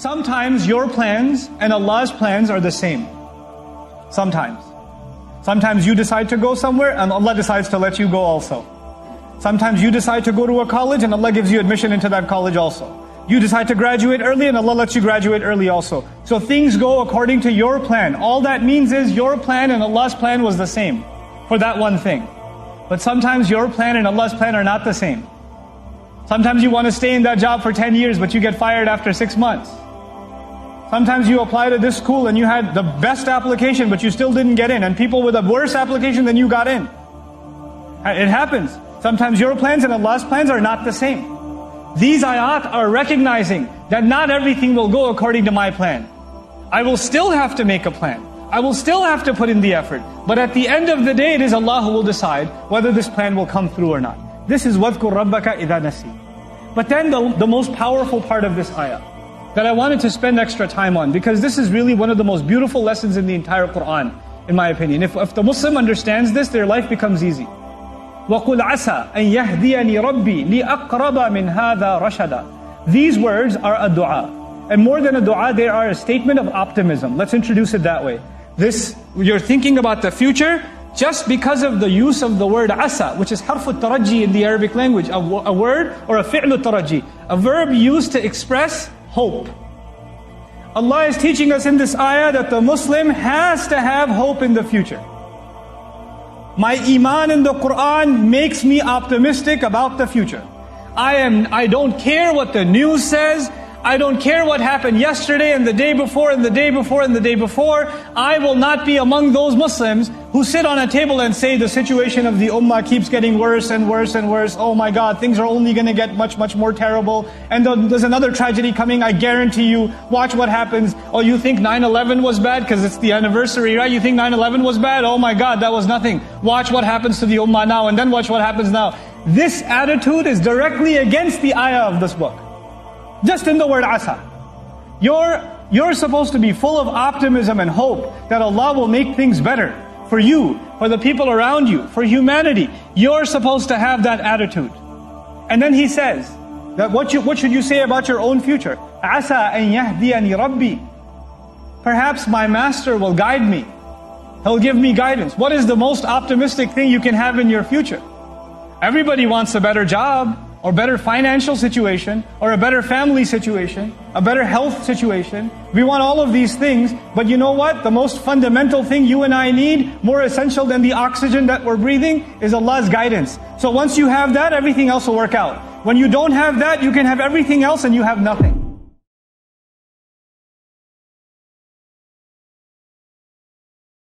Sometimes your plans and Allah's plans are the same. Sometimes. Sometimes you decide to go somewhere and Allah decides to let you go also. Sometimes you decide to go to a college and Allah gives you admission into that college also. You decide to graduate early and Allah lets you graduate early also. So things go according to your plan. All that means is your plan and Allah's plan was the same for that one thing. But sometimes your plan and Allah's plan are not the same. Sometimes you want to stay in that job for 10 years but you get fired after 6 months. Sometimes you apply to this school and you had the best application but you still didn't get in, and people with a worse application than you got in. It happens. Sometimes your plans and Allah's plans are not the same. These ayat are recognizing that not everything will go according to my plan. I will still have to make a plan. I will still have to put in the effort. But at the end of the day, it is Allah who will decide whether this plan will come through or not. This is وَذْكُرْ رَبَّكَ إِذَا نَسِيتَ. But then the most powerful part of this ayah that I wanted to spend extra time on, because this is really one of the most beautiful lessons in the entire Qur'an, in my opinion. If the Muslim understands this, their life becomes easy. وَقُلْ عَسَىٰ أَن يَهْدِيَنِي رَبِّي لِأَقْرَبَ مِنْ هَذَا رَشَدًا. These words are a dua. And more than a dua, they are a statement of optimism. Let's introduce it that way. You're thinking about the future just because of the use of the word asa, which is harf al-taraji in the Arabic language, a word or a fi'l al-taraji, a verb used to express hope. Allah is teaching us in this ayah that the Muslim has to have hope in the future. My iman in the Qur'an makes me optimistic about the future. I don't care what the news says. I don't care what happened yesterday and the day before and the day before and the day before. I will not be among those Muslims who sit on a table and say the situation of the ummah keeps getting worse and worse and worse. Oh my God, things are only going to get much, much more terrible. And there's another tragedy coming, I guarantee you. Watch what happens. Oh, you think 9/11 was bad because it's the anniversary, right? You think 9/11 was bad? Oh my God, that was nothing. Watch what happens to the ummah now, and then watch what happens now. This attitude is directly against the ayah of this book. Just in the word asa. You're supposed to be full of optimism and hope that Allah will make things better for you, for the people around you, for humanity. You're supposed to have that attitude. And then he says that what should you say about your own future? Asa an yahdiyani rabbi. Perhaps my master will guide me. He'll give me guidance. What is the most optimistic thing you can have in your future? Everybody wants a better job, or better financial situation, or a better family situation, a better health situation. We want all of these things, but you know what? The most fundamental thing you and I need, more essential than the oxygen that we're breathing, is Allah's guidance. So once you have that, everything else will work out. When you don't have that, you can have everything else and you have nothing.